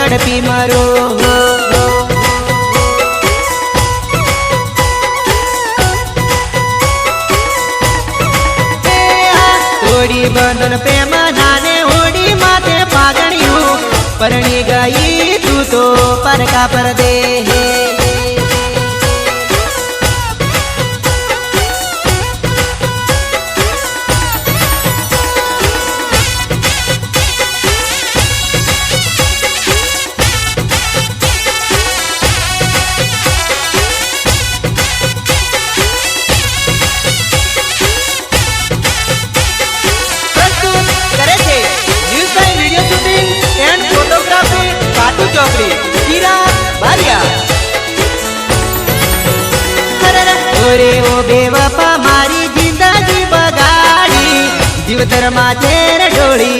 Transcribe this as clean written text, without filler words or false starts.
તડપી મરો હોડી બંધન પ્રેમ નાને હોડી માથે પાગણ્યું પરણી ગઈ તું તો પરકા પર દે ચોકડી હીરા બારિયા ઓરે ઓ બેવફા મારી જિંદગી બગાડી જીવતર માં ઝેર ઢોળી